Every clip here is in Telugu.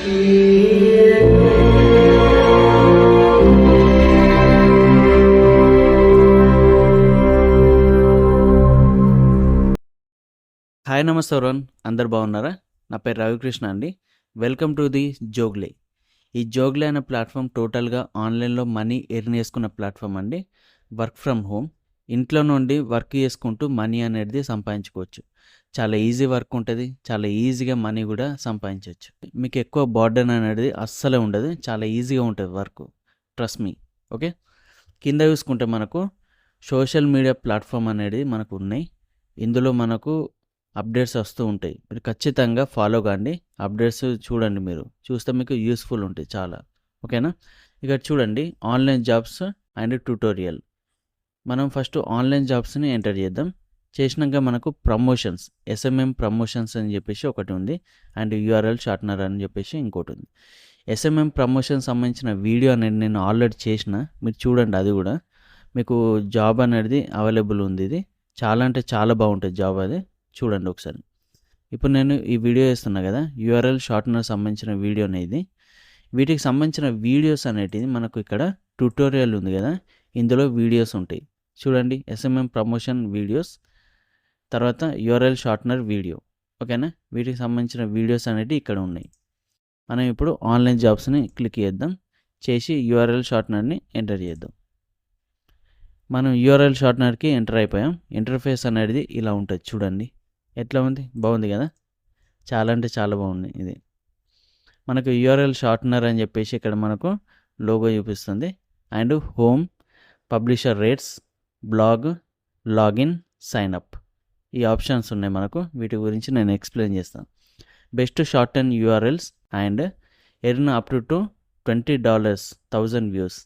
హాయ్ నమస్తే ఎవరోన్, అందరు బాగున్నారా? నా పేరు రవికృష్ణ అండి. Welcome to the జోగ్లే. ఈ జోగ్లే అనే ప్లాట్ఫామ్ టోటల్గా ఆన్లైన్లో మనీ ఎర్న్ చేసుకున్న ప్లాట్ఫామ్ అండి. వర్క్ ఫ్రమ్ హోమ్, ఇంట్లో నుండి వర్క్ చేసుకుంటూ మనీ అనేది సంపాదించుకోవచ్చు. చాలా ఈజీ వర్క్ ఉంటుంది, చాలా ఈజీగా మనీ కూడా సంపాదించవచ్చు. మీకు ఎక్కువ బర్డెన్ అనేది అస్సలే ఉండదు, చాలా ఈజీగా ఉంటుంది వర్క్, ట్రస్ట్ మీ. ఓకే, కింద చూసుకుంటే మనకు సోషల్ మీడియా ప్లాట్ఫామ్ అనేది మనకు ఉన్నాయి. ఇందులో మనకు అప్డేట్స్ వస్తూ ఉంటాయి, మీరు ఖచ్చితంగా ఫాలో కాండి. అప్డేట్స్ చూడండి, మీరు చూస్తే మీకు యూస్ఫుల్ ఉంటాయి చాలా. ఓకేనా, ఇక్కడ చూడండి ఆన్లైన్ జాబ్స్ అండ్ ట్యూటోరియల్. మనం ఫస్ట్ ఆన్లైన్ జాబ్స్ని ఎంటర్ చేద్దాం. చేసినాక మనకు ప్రమోషన్స్, ఎస్ఎంఎం ప్రమోషన్స్ అని చెప్పేసి ఒకటి ఉంది, అండ్ యూఆర్ఎల్ షార్ట్నర్ అని చెప్పేసి ఇంకోటి ఉంది. ఎస్ఎంఎం ప్రమోషన్ సంబంధించిన వీడియో అనేది నేను ఆల్రెడీ చేసిన, మీరు చూడండి. అది కూడా మీకు జాబ్ అనేది అవైలబుల్ ఉంది. ఇది చాలా అంటే చాలా బాగుంటుంది జాబ్, అది చూడండి ఒకసారి. ఇప్పుడు నేను ఈ వీడియో చేస్తున్నా కదా, యూఆర్ఎల్ షార్ట్నర్ సంబంధించిన వీడియో అనేది. వీటికి సంబంధించిన వీడియోస్ అనేటిది మనకు ఇక్కడ ట్యూటోరియల్ ఉంది కదా, ఇందులో వీడియోస్ ఉంటాయి చూడండి. ఎస్ఎంఎం ప్రమోషన్ వీడియోస్, తర్వాత యూఆర్ఎల్ షార్ట్నర్ వీడియో. ఓకేనా, వీటికి సంబంధించిన వీడియోస్ అనేవి ఇక్కడ ఉన్నాయి. మనం ఇప్పుడు ఆన్లైన్ జాబ్స్ని క్లిక్ చేద్దాం, చేసి యూఆర్ఎల్ షార్ట్నర్ని ఎంటర్ చేద్దాం. మనం యూఆర్ఎల్ షార్ట్నర్కి ఎంటర్ అయిపోయాం. ఇంటర్ఫేస్ అనేది ఇలా ఉంటుంది చూడండి, ఎట్లా ఉంది, బాగుంది కదా, చాలా అంటే చాలా బాగుంది. ఇది మనకు యూఆర్ఎల్ షార్ట్నర్ అని చెప్పేసి ఇక్కడ మనకు లోగో చూపిస్తుంది, and home, publisher rates, blog, login, sign up, ఈ ఆప్షన్స్ ఉన్నాయి మనకు. వీటి గురించి నేను ఎక్స్ప్లెయిన్ చేస్తాను. Best short and URLs and earn up to $20, 1000 views.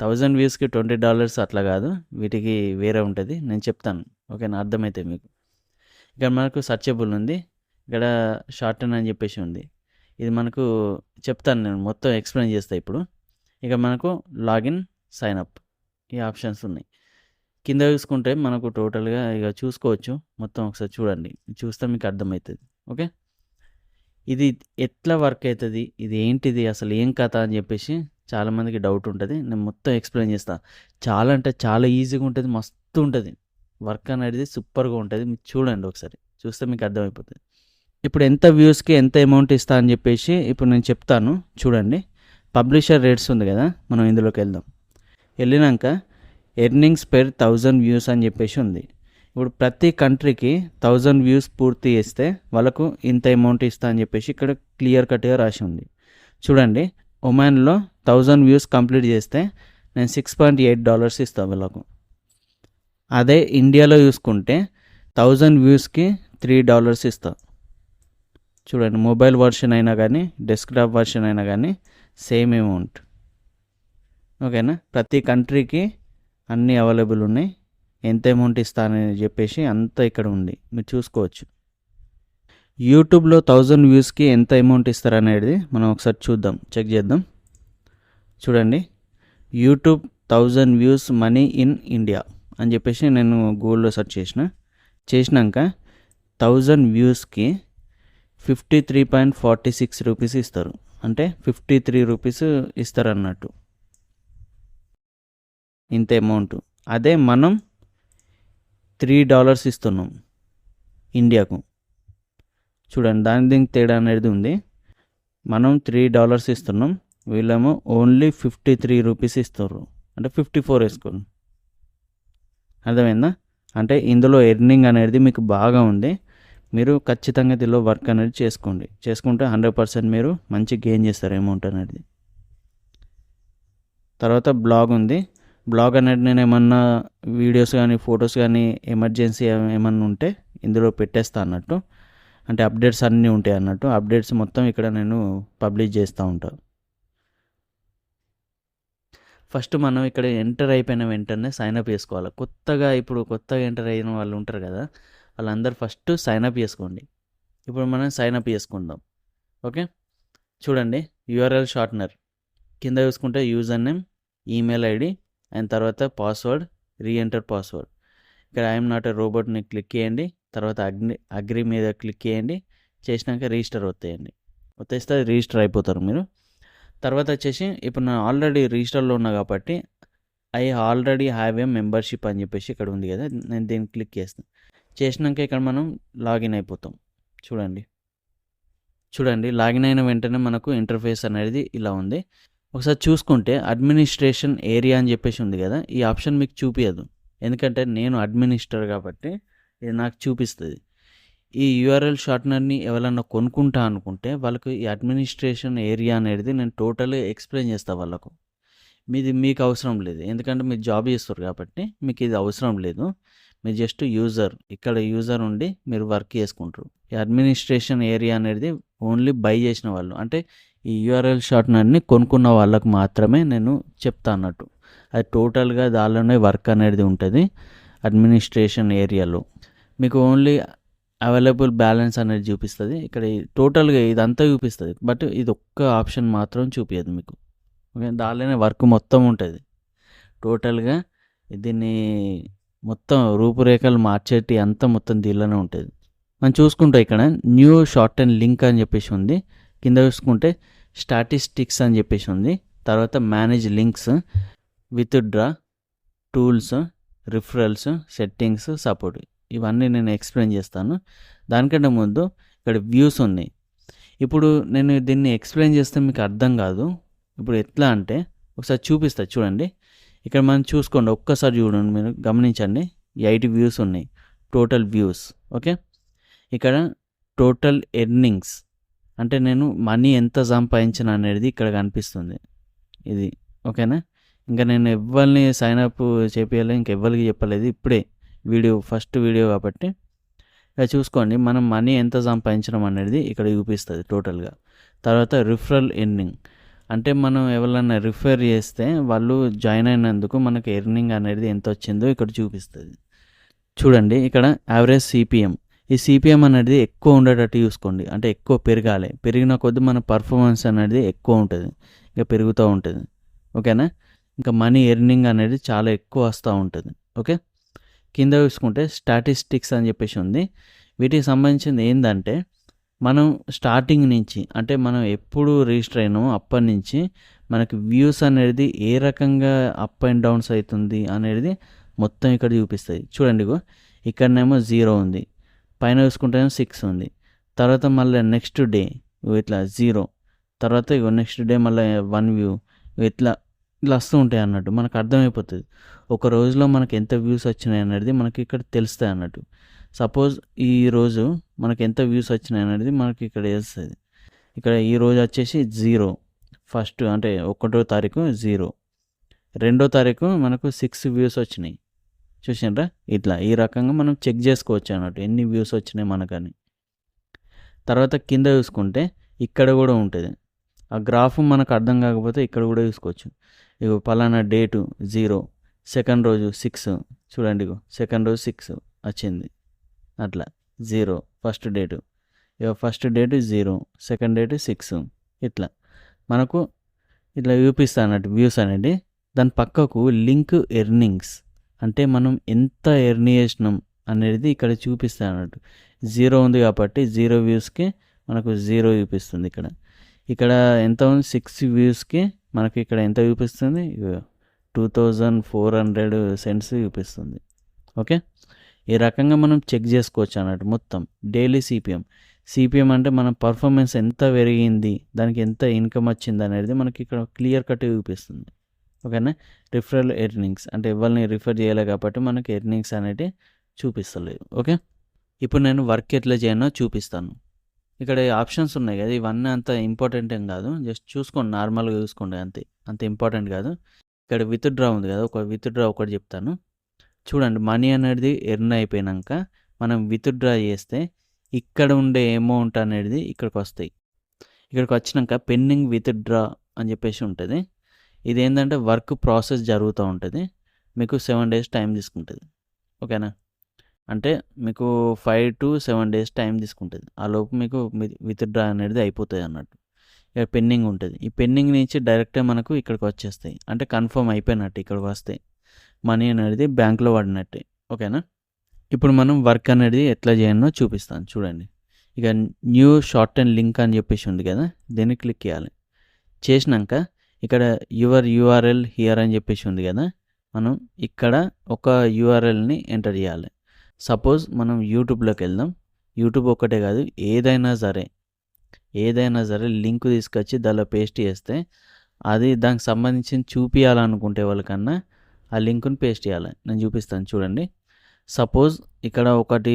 1000 వ్యూస్కి $20 అట్లా కాదు, వీటికి వేరే ఉంటుంది, నేను చెప్తాను. ఓకేనా, అర్థమైతే మీకు. ఇక్కడ మనకు సర్చబుల్ ఉంది, ఇక్కడ షార్టన్ అని చెప్పేసి ఉంది. ఇది మనకు చెప్తాను, నేను మొత్తం ఎక్స్ప్లెయిన్ చేస్తాను ఇప్పుడు. ఇక మనకు లాగిన్, సైన్ అప్, ఈ ఆప్షన్స్ ఉన్నాయి. కింద చూసుకుంటే మనకు టోటల్గా ఇక చూసుకోవచ్చు మొత్తం. ఒకసారి చూడండి, చూస్తే మీకు అర్థమవుతుంది. ఓకే, ఇది ఎట్లా వర్క్ అవుతుంది, ఇది ఏంటిది, అసలు ఏం కథ అని చెప్పేసి చాలామందికి డౌట్ ఉంటుంది. నేను మొత్తం ఎక్స్ప్లెయిన్ చేస్తాను. చాలా అంటే చాలా ఈజీగా ఉంటుంది, మస్తు ఉంటుంది వర్క్ అనేది, సూపర్గా ఉంటుంది. మీరు చూడండి ఒకసారి, చూస్తే మీకు అర్థమైపోతుంది. ఇప్పుడు ఎంత వ్యూస్కి ఎంత అమౌంట్ ఇస్తా అని చెప్పేసి ఇప్పుడు నేను చెప్తాను చూడండి. పబ్లిషర్ రేట్స్ ఉంది కదా, మనం ఇందులోకి వెళ్దాం. వెళ్ళినాక ఎర్నింగ్స్ పెర్ 1000 వ్యూస్ అని చెప్పేసి ఉంది. ఇప్పుడు ప్రతి కంట్రీకి 1000 వ్యూస్ పూర్తి చేస్తే వాళ్ళకు ఇంత అమౌంట్ ఇస్తా అని చెప్పేసి ఇక్కడ క్లియర్ కట్గా రాసి ఉంది చూడండి. ఒమాన్లో 1000 వ్యూస్ కంప్లీట్ చేస్తే నేను $6.8 ఇస్తాను వీళ్ళకు. అదే ఇండియాలో చూసుకుంటే 1000 వ్యూస్కి $3 ఇస్తా. చూడండి, మొబైల్ వర్షన్ అయినా కానీ డెస్క్టాప్ వర్షన్ అయినా కానీ సేమ్ అమౌంట్. ఓకేనా, ప్రతి కంట్రీకి అన్నీ అవైలబుల్ ఉన్నాయి. ఎంత అమౌంట్ ఇస్తానని చెప్పేసి అంతా ఇక్కడ ఉంది, మీరు చూసుకోవచ్చు. యూట్యూబ్లో 1000 వ్యూస్కి ఎంత అమౌంట్ ఇస్తారనేది మనం ఒకసారి చూద్దాం, చెక్ చేద్దాం. చూడండి, YouTube 1000 views money in India అని చెప్పేసి నేను గూగుల్లో సెర్చ్ చేసినాక 1000 వ్యూస్కి 53.46 రూపీస్ ఇస్తారు, అంటే 53 రూపీస్ ఇస్తారు అన్నట్టు, ఇంత అమౌంట్. అదే మనం $3 ఇస్తున్నాం ఇండియాకు. చూడండి, దీనికి తేడా అనేది ఉంది. మనం $3 ఇస్తున్నాం, వీళ్ళేమో ఓన్లీ 53 రూపీస్ ఇస్తారు, అంటే 54 వేసుకోండి. అర్థమైందా? అంటే ఇందులో ఎర్నింగ్ అనేది మీకు బాగా ఉంది. మీరు ఖచ్చితంగా దీనిలో వర్క్ అనేది చేసుకుంటే 100% మీరు మంచి గెయిన్ చేస్తారు అమౌంట్ అనేది. తర్వాత బ్లాగ్ ఉంది. బ్లాగ్ అనేది నేను ఏమన్నా వీడియోస్ కానీ ఫొటోస్ కానీ ఎమర్జెన్సీ ఏమన్నా ఉంటే ఇందులో పెట్టేస్తా అన్నట్టు, అంటే అప్డేట్స్ అన్నీ ఉంటాయి అన్నట్టు. అప్డేట్స్ మొత్తం ఇక్కడ నేను పబ్లిష్ చేస్తూ ఉంటాను. ఫస్ట్ మనం ఇక్కడ ఎంటర్ అయిపోయిన వెంటనే సైన్అప్ చేసుకోవాలి. ఇప్పుడు కొత్తగా ఎంటర్ అయిన వాళ్ళు ఉంటారు కదా, వాళ్ళందరూ ఫస్ట్ సైన్అప్ చేసుకోండి. ఇప్పుడు మనం సైన్అప్ చేసుకుందాం. ఓకే, చూడండి, యూఆర్ఎల్ షార్ట్నర్ కింద చూసుకుంటే user name, email ID, and తర్వాత పాస్వర్డ్, రీఎంటర్ పాస్వర్డ్. ఇక్కడ ఐఎమ్ నాట్ ఎ రోబోట్ని క్లిక్ చేయండి. తర్వాత అగ్రి మీద క్లిక్ చేయండి. చేసినాక రిజిస్టర్ అవుతాయండి. వచ్చేస్తే రిజిస్టర్ అయిపోతారు మీరు. తర్వాత వచ్చేసి ఇప్పుడు నేను ఆల్రెడీ రిజిస్టర్లో ఉన్నా కాబట్టి I already have a membership అని చెప్పేసి ఇక్కడ ఉంది కదా, నేను దీన్ని క్లిక్ చేస్తాను. చేసినాక ఇక్కడ మనం లాగిన్ అయిపోతాం. చూడండి లాగిన్ అయిన వెంటనే మనకు ఇంటర్ఫేస్ అనేది ఇలా ఉంది. ఒకసారి చూసుకుంటే అడ్మినిస్ట్రేషన్ ఏరియా అని చెప్పేసి ఉంది కదా, ఈ ఆప్షన్ మీకు చూపించదు. ఎందుకంటే నేను అడ్మినిస్టర్ కాబట్టి ఇది నాకు చూపిస్తుంది. ఈ యూఆర్ఎల్ షార్ట్నర్ని ఎవరన్నా కొనుక్కుంటా అనుకుంటే వాళ్ళకు ఈ అడ్మినిస్ట్రేషన్ ఏరియా అనేది నేను టోటల్గా ఎక్స్ప్లెయిన్ చేస్తాను వాళ్ళకు. మీకు అవసరం లేదు, ఎందుకంటే మీరు జాబ్ చేస్తారు కాబట్టి మీకు ఇది అవసరం లేదు. మీరు జస్ట్ యూజర్, ఇక్కడ యూజర్ ఉండి మీరు వర్క్ చేసుకుంటారు. ఈ అడ్మినిస్ట్రేషన్ ఏరియా అనేది ఓన్లీ బై చేసిన వాళ్ళు, అంటే ఈ యూఆర్ఎల్ షార్ట్నర్ని కొనుక్కున్న వాళ్ళకు మాత్రమే నేను చెప్తా అన్నట్టు. అది టోటల్గా దానిలోనే వర్క్ అనేది ఉంటుంది అడ్మినిస్ట్రేషన్ ఏరియాలో. మీకు ఓన్లీ అవైలబుల్ బ్యాలెన్స్ అనేది చూపిస్తుంది. ఇక్కడ టోటల్గా ఇదంతా చూపిస్తుంది, బట్ ఇది ఒక్క ఆప్షన్ మాత్రం చూపించదు మీకు. ఓకే, దానిలోనే వర్క్ మొత్తం ఉంటుంది టోటల్గా. దీన్ని మొత్తం రూపురేఖలు మార్చేటి అంతా మొత్తం దీనిలోనే ఉంటుంది. మనం చూసుకుంటే ఇక్కడ న్యూ షార్ట్ అండ్ లింక్ అని చెప్పేసి ఉంది. కింద చూసుకుంటే స్టాటిస్టిక్స్ అని చెప్పేసి ఉంది. తర్వాత manage links, withdraw, tools, referrals, settings, support, ఇవన్నీ నేను ఎక్స్ప్లెయిన్ చేస్తాను. దానికంటే ముందు ఇక్కడ వ్యూస్ ఉన్నాయి. ఇప్పుడు నేను దీన్ని ఎక్స్ప్లెయిన్ చేస్తే మీకు అర్థం కాదు. ఇప్పుడు ఎట్లా అంటే ఒకసారి చూపిస్తా చూడండి. ఇక్కడ మనం చూసుకోండి, ఒక్కసారి చూడండి, మీరు గమనించండి. 8 వ్యూస్ ఉన్నాయి, టోటల్ వ్యూస్. ఓకే, ఇక్కడ టోటల్ ఎర్నింగ్స్ అంటే నేను మనీ ఎంత సంపాదించిన అనేది ఇక్కడ కనిపిస్తుంది ఇది. ఓకేనా, ఇంకా నేను ఎవరిని సైన్ అప్ చేపియాలి, ఇంకెవ్వరికి చెప్పలేదు, ఇప్పుడే ఫస్ట్ వీడియో కాబట్టి. ఇక చూసుకోండి, మనం మనీ ఎంత సంపాదించడం అనేది ఇక్కడ చూపిస్తుంది టోటల్గా. తర్వాత రిఫరల్ ఎర్నింగ్ అంటే మనం ఎవరైనా రిఫర్ చేస్తే వాళ్ళు జాయిన్ అయినందుకు మనకు ఎర్నింగ్ అనేది ఎంత వచ్చిందో ఇక్కడ చూపిస్తుంది. చూడండి ఇక్కడ యావరేజ్ సిపిఎం, ఈ సిపిఎం అనేది ఎక్కువ ఉండేటట్టు చూసుకోండి, అంటే ఎక్కువ పెరగాలి. పెరిగిన కొద్దీ మన పర్ఫార్మెన్స్ అనేది ఎక్కువ ఉంటుంది, ఇక పెరుగుతూ ఉంటుంది. ఓకేనా, ఇంకా మనీ ఎర్నింగ్ అనేది చాలా ఎక్కువ వస్తూ ఉంటుంది. ఓకే, కింద చూసుకుంటే స్టాటిస్టిక్స్ అని చెప్పేసి ఉంది. వీటికి సంబంధించింది ఏంటంటే మనం స్టార్టింగ్ నుంచి, అంటే మనం ఎప్పుడు రిజిస్టర్ అయినామో అప్పటి నుంచి మనకి వ్యూస్ అనేది ఏ రకంగా అప్ అండ్ డౌన్స్ అవుతుంది అనేది మొత్తం ఇక్కడ చూపిస్తుంది. చూడండి, ఇక్కడనేమో 0 ఉంది, పైన చూసుకుంటేనేమో 6 ఉంది. తర్వాత మళ్ళీ నెక్స్ట్ డే ఇట్లా 0, తర్వాత నెక్స్ట్ డే మళ్ళీ 1 వ్యూ, ఇట్లా వస్తూ ఉంటాయి అన్నట్టు. మనకు అర్థమైపోతుంది ఒక రోజులో మనకి ఎంత వ్యూస్ వచ్చినాయి అనేది మనకి ఇక్కడ తెలుస్తాయి అన్నట్టు. సపోజ్ ఈరోజు మనకి ఎంత వ్యూస్ వచ్చినాయి అనేది మనకి ఇక్కడ తెలుస్తుంది. ఇక్కడ ఈరోజు వచ్చేసి 0, ఫస్ట్ అంటే 1వ తారీఖు 0, 2వ తారీఖు మనకు 6 వ్యూస్ వచ్చినాయి. చూసిండ్రా, ఇట్లా ఈ రకంగా మనం చెక్ చేసుకోవచ్చు అన్నట్టు ఎన్ని వ్యూస్ వచ్చినాయి మనకని. తర్వాత కింద చూసుకుంటే ఇక్కడ కూడా ఉంటుంది ఆ గ్రాఫ్. మనకు అర్థం కాకపోతే ఇక్కడ కూడా చూసుకోవచ్చు. ఇగో పలానా డేటు 0, సెకండ్ రోజు 6, చూడండి సెకండ్ రోజు 6 వచ్చింది, అట్లా 0 ఫస్ట్ డేటు, ఇక ఫస్ట్ డేటు 0, సెకండ్ డేటు 6, ఇట్లా మనకు ఇట్లా చూపిస్తా అన్నట్టు వ్యూస్ అనేది. దాని పక్కకు లింక్ ఎర్నింగ్స్ అంటే మనం ఎంత ఎర్న్ చేసినాం అనేది ఇక్కడ చూపిస్తా అన్నట్టు. 0 ఉంది కాబట్టి 0 వ్యూస్కి మనకు 0 చూపిస్తుంది. ఇక్కడ ఎంత ఉంది, 6 వ్యూస్కి మనకి ఇక్కడ ఎంత చూపిస్తుంది, 2400 సెంట్స్ చూపిస్తుంది. ఓకే, ఈ రకంగా మనం చెక్ చేసుకోవచ్చు అన్నట్టు మొత్తం డైలీ సిపిఎం అంటే మన పర్ఫార్మెన్స్ ఎంత పెరిగింది, దానికి ఎంత ఇన్కమ్ వచ్చింది అనేది మనకి ఇక్కడ క్లియర్ కట్ చూపిస్తుంది. ఓకేనా, రిఫరల్ ఎర్నింగ్స్ అంటే ఎవరిని రిఫర్ చేయలే కాబట్టి మనకి ఎర్నింగ్స్ అనేవి చూపిస్తలేదు. ఓకే, ఇప్పుడు నేను వర్క్ ఎట్లా చేయనో చూపిస్తాను. ఇక్కడ ఆప్షన్స్ ఉన్నాయి కదా, ఇవన్నీ అంత ఇంపార్టెంట్ ఏం కాదు, జస్ట్ చూసుకోండి, నార్మల్గా చూసుకోండి, అంత ఇంపార్టెంట్ కాదు. ఇక్కడ విత్డ్రా ఉంది కదా, విత్డ్రా ఒకటి చెప్తాను చూడండి. మనీ అనేది ఎర్న్ అయిపోయినాక మనం విత్డ్రా చేస్తే ఇక్కడ ఉండే అమౌంట్ అనేది ఇక్కడికి వస్తాయి. ఇక్కడికి వచ్చినాక పెండింగ్ విత్డ్రా అని చెప్పేసి ఉంటుంది. ఇది ఏంటంటే వర్క్ ప్రాసెస్ జరుగుతూ ఉంటుంది, మీకు 7 days టైం తీసుకుంటుంది. ఓకేనా, అంటే మీకు 5 to 7 days టైం తీసుకుంటుంది. ఆ లోపు మీకు విత్డ్రా అనేది అయిపోతుంది అన్నట్టు. ఇక్కడ పెండింగ్ ఉంటుంది, ఈ పెండింగ్ నుంచి డైరెక్ట్గా మనకు ఇక్కడికి వచ్చేస్తాయి, అంటే కన్ఫర్మ్ అయిపోయినట్టు ఇక్కడికి వస్తాయి, మనీ అనేది బ్యాంక్లో పడినట్టే. ఓకేనా, ఇప్పుడు మనం వర్క్ అనేది ఎట్లా చేయాలో చూపిస్తాను చూడండి. ఇక న్యూ షార్ట్ అండ్ లింక్ అని చెప్పేసి ఉంది కదా, దీన్ని క్లిక్ చేయాలి. చేసినాక ఇక్కడ యువర్ యూఆర్ఎల్ హియర్ అని చెప్పేసి ఉంది కదా, మనం ఇక్కడ ఒక యూఆర్ఎల్ని ఎంటర్ చేయాలి. సపోజ్ మనం యూట్యూబ్లోకి వెళ్దాం. యూట్యూబ్ ఒక్కటే కాదు, ఏదైనా సరే లింక్ తీసుకొచ్చి దానిలో పేస్ట్ చేస్తే అది దానికి సంబంధించి చూపించాలనుకుంటే వాళ్ళకన్నా ఆ లింక్ని పేస్ట్ చేయాలి. నేను చూపిస్తాను చూడండి. సపోజ్ ఇక్కడ ఒకటి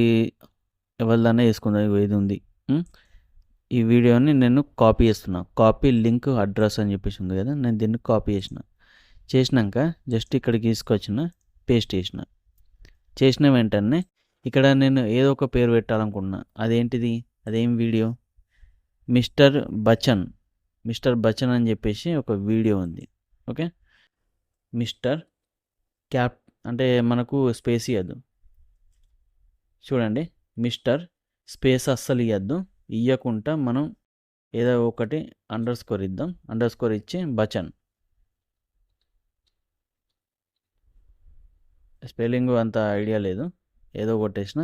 ఎవరిదన్నా వేసుకుందాం, ఇది ఉంది. ఈ వీడియోని నేను కాపీ చేస్తున్నా. కాపీ లింక్ అడ్రస్ అని చెప్పేసి ఉంది కదా, నేను దీన్ని కాపీ చేసినాక జస్ట్ ఇక్కడికి తీసుకొచ్చిన, పేస్ట్ చేసిన వెంటనే ఇక్కడ నేను ఏదో ఒక పేరు పెట్టాలనుకుంటున్నా. అదేంటిది, అదేం వీడియో, మిస్టర్ బచ్చన్ అని చెప్పేసి ఒక వీడియో ఉంది. ఓకే, మిస్టర్ క్యాప్ అంటే మనకు స్పేస్ ఇవ్వద్దు. చూడండి, మిస్టర్ స్పేస్ అస్సలు ఇవ్వకుండా మనం ఏదో ఒకటి అండర్ స్కోర్ ఇద్దాం. అండర్ స్కోర్ ఇచ్చి బచ్చన్, స్పెల్లింగ్ అంత ఐడియా లేదు, ఏదో కొట్టేసిన,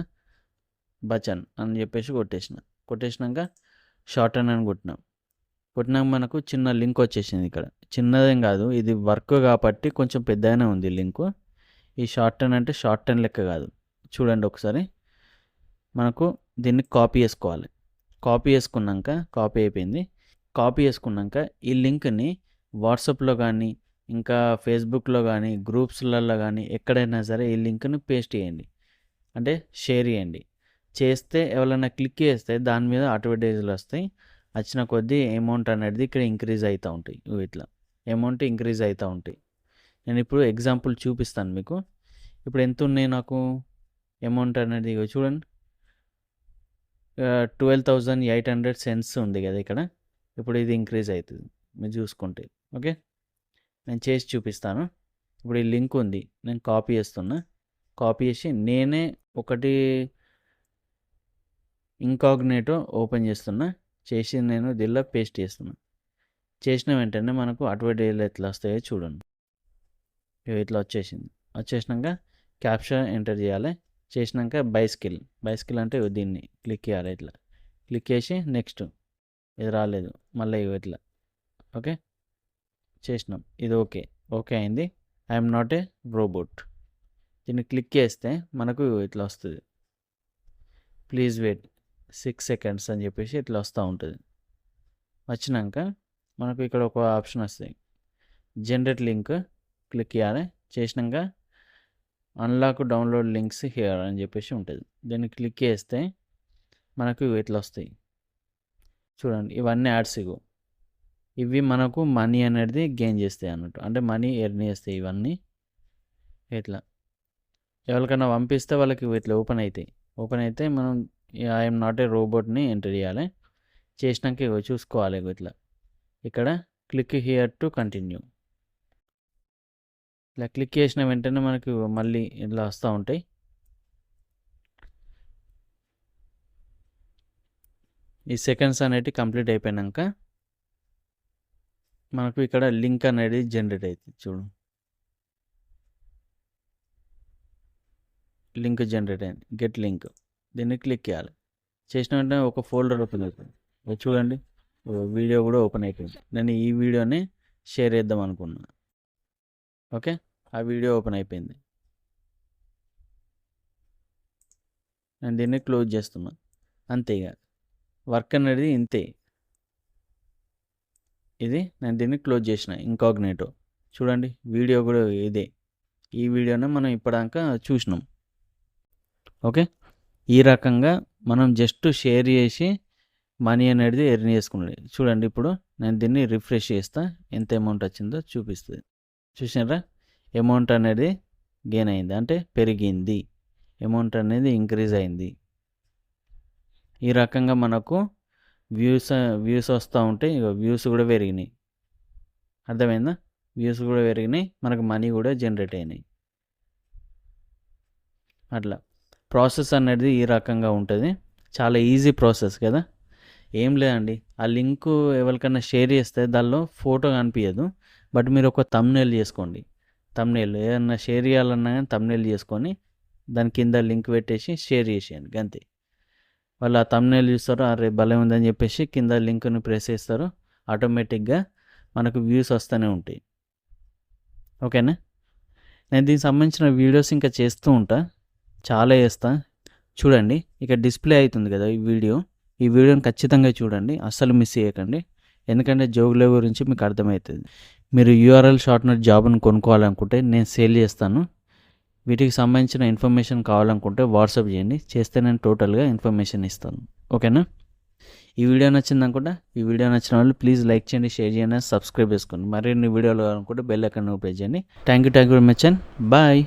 బచ్చన్ అని చెప్పేసి కొట్టేసినాక షార్ట్ అని కొట్టినాక మనకు చిన్న లింక్ వచ్చేసింది. ఇక్కడ చిన్నదేం కాదు, ఇది వర్క్ కాబట్టి కొంచెం పెద్దగానే ఉంది లింకు. ఈ షార్ట్ అంటే షార్ట్ లెక్క కాదు. చూడండి ఒకసారి, మనకు దీన్ని కాపీ చేసుకోవాలి. కాపీ అయిపోయింది. కాపీ చేసుకున్నాక ఈ లింక్ని వాట్సాప్లో కానీ ఇంకా ఫేస్బుక్లో కానీ గ్రూప్స్లలో కానీ ఎక్కడైనా సరే ఈ లింక్ని పేస్ట్ చేయండి, అంటే షేర్ చేస్తే ఎవరైనా క్లిక్ చేస్తే దాని మీద అడ్వర్టైజ్లు వస్తాయి. వచ్చిన కొద్దీ అమౌంట్ అనేది ఇక్కడ ఇంక్రీజ్ అవుతూ ఉంటాయి. ఇట్లా అమౌంట్ ఇంక్రీజ్ అవుతూ ఉంటాయి. నేను ఇప్పుడు ఎగ్జాంపుల్ చూపిస్తాను మీకు. ఇప్పుడు ఎంత ఉన్నాయి నాకు అమౌంట్ అనేది, చూడండి 12,800 cents ఉంది కదా ఇక్కడ. ఇప్పుడు ఇది ఇంక్రీజ్ అవుతుంది మీరు చూసుకుంటే. ఓకే, నేను చేసి చూపిస్తాను. ఇప్పుడు ఈ లింక్ ఉంది, నేను కాపీ చేసి నేనే ఒకటి ఇంకాగ్నేటో ఓపెన్ చేసి నేను దీనిలో పేస్ట్ చేసిన వెంటనే మనకు అడ్వర్టైజ్లు ఎట్లా వస్తాయో చూడండి. ఇట్లా వచ్చేసినాక క్యాప్షన్ ఎంటర్ చేయాలి. చేసినాక బైస్కిల్ అంటే దీన్ని క్లిక్ చేయాలి. ఇట్లా క్లిక్ చేసి నెక్స్ట్, ఇది రాలేదు మళ్ళీ ఇట్లా. ఓకే, చేసినాం, ఇది ఓకే అయింది. ఐఎమ్ నాట్ ఏ రోబోట్, దీన్ని క్లిక్ చేస్తే మనకు ఇట్లా వస్తుంది. ప్లీజ్ వెయిట్ 6 seconds అని చెప్పేసి ఇట్లా వస్తూ ఉంటుంది. వచ్చినాక మనకు ఇక్కడ ఒక ఆప్షన్ వస్తుంది, జనరేట్ లింక్ క్లిక్ చేయాలి. చేసినాక అన్లాక్ డౌన్లోడ్ లింక్స్ హియర్ అని చెప్పేసి ఉంటుంది. దీన్ని క్లిక్ చేస్తే మనకు ఇట్లా వస్తాయి. చూడండి, ఇవన్నీ యాడ్స్ ఇవి మనకు మనీ అనేది గెయిన్ చేస్తాయి అన్నట్టు, అంటే మనీ ఎర్న్ చేస్తాయి ఇవన్నీ. ఇట్లా ఎవరికైనా పంపిస్తే వాళ్ళకి ఇట్లా ఓపెన్ అయితే మనం ఐఎమ్ నాట్ ఏ రోబోట్ని ఎంటర్ చేయాలి. చేసినాక చూసుకోవాలి ఇట్లా, ఇక్కడ క్లిక్ హియర్ టు కంటిన్యూ. ఇలా క్లిక్ చేసిన వెంటనే మనకు మళ్ళీ ఇట్లా వస్తూ ఉంటాయి. ఈ సెకండ్స్ అనేవి కంప్లీట్ అయిపోయాక మనకు ఇక్కడ లింక్ అనేది జనరేట్ అవుతుంది. చూడు, లింక్ జనరేట్ అయింది, గెట్ లింక్. దీన్ని క్లిక్ చేయాలి. చేసిన వెంటనే ఒక ఫోల్డర్ ఓపెన్ అవుతుంది. చూడండి, వీడియో కూడా ఓపెన్ అయిపోయింది. నేను ఈ వీడియోని షేర్ చేద్దాం అనుకున్నాను. ఓకే, ఆ వీడియో ఓపెన్ అయిపోయింది. నేను దీన్ని క్లోజ్ చేస్తున్నా. అంతే, ఇక వర్క్ అనేది ఇంతే. ఇది నేను దీన్ని క్లోజ్ చేసిన ఇంకాగ్నేటో. చూడండి, వీడియో కూడా ఇదే. ఈ వీడియోనే మనం ఇప్పటిదాకా చూసినాం. ఓకే, ఈ రకంగా మనం జస్ట్ షేర్ చేసి మనీ అనేది ఎర్న్ చేసుకున్నది. చూడండి, ఇప్పుడు నేను దీన్ని రిఫ్రెష్ చేస్తా, ఎంత అమౌంట్ వచ్చిందో చూపిస్తుంది. చూసినారా, అమౌంట్ అనేది గెయిన్ అయింది, అంటే పెరిగింది. అమౌంట్ అనేది ఇంక్రీజ్ అయింది. ఈ రకంగా మనకు వ్యూస్ వస్తూ ఉంటాయి. వ్యూస్ కూడా పెరిగినాయి. అర్థమైందా, వ్యూస్ కూడా పెరిగినాయి, మనకు మనీ కూడా జనరేట్ అయినాయి. అట్లా ప్రాసెస్ అనేది ఈ రకంగా ఉంటుంది. చాలా ఈజీ ప్రాసెస్ కదా. ఏం లేదండి, ఆ లింకు ఎవరికైనా షేర్ చేస్తే దానిలో ఫోటో కనిపించదు, బట్ మీరు ఒక థంబ్నెయిల్ చేసుకోండి. థంబ్నెయిల్ ఏదన్నా షేర్ చేయాలన్నా కానీ థంబ్నెయిల్ చేసుకొని దాని కింద లింక్ పెట్టేసి షేర్ చేసేయండి, అంతే. వాళ్ళు ఆ థంబ్‌నెయిల్ చూస్తారు. అరే భలే ఉందని చెప్పేసి కింద లింక్‌ని ప్రెస్ చేస్తారు. ఆటోమేటిక్‌గా మనకు వ్యూస్ వస్తూనే ఉంటాయి. ఓకేనా? నేను దీనికి సంబంధించిన వీడియోస్ ఇంకా చేస్తూ ఉంటా. చాలా చేస్తా. చూడండి ఇక్కడ డిస్‌ప్లే అయితుంది కదా ఈ వీడియోని ఖచ్చితంగా చూడండి. అస్సలు మిస్ చేయకండి. ఎందుకంటే జోగుల గురించి మీకు అర్థమవుతుంది. మీరు యూఆర్ఎల్ షార్ట్‌నట్ జాబ్‌ని కొనుక్కోవాలనుకుంటే నేను సేల్ చేస్తాను. వీటికి సంబంధించిన ఇన్ఫర్మేషన్ కావాలనుకుంటే వాట్సాప్ చేయండి. చేస్తే నేను టోటల్గా ఇన్ఫర్మేషన్ ఇస్తాను. ఓకేనా? ఈ వీడియో నచ్చిందనుకుంటా. ఈ వీడియో నచ్చిన వాళ్ళు ప్లీజ్ లైక్ చేయండి, షేర్ చేయండి, సబ్స్క్రైబ్ చేసుకోండి. మరిన్ని వీడియోలు కావాలనుకుంటే బెల్ ఐకాన్ ప్రెస్ చేయండి. Thank you very much and bye.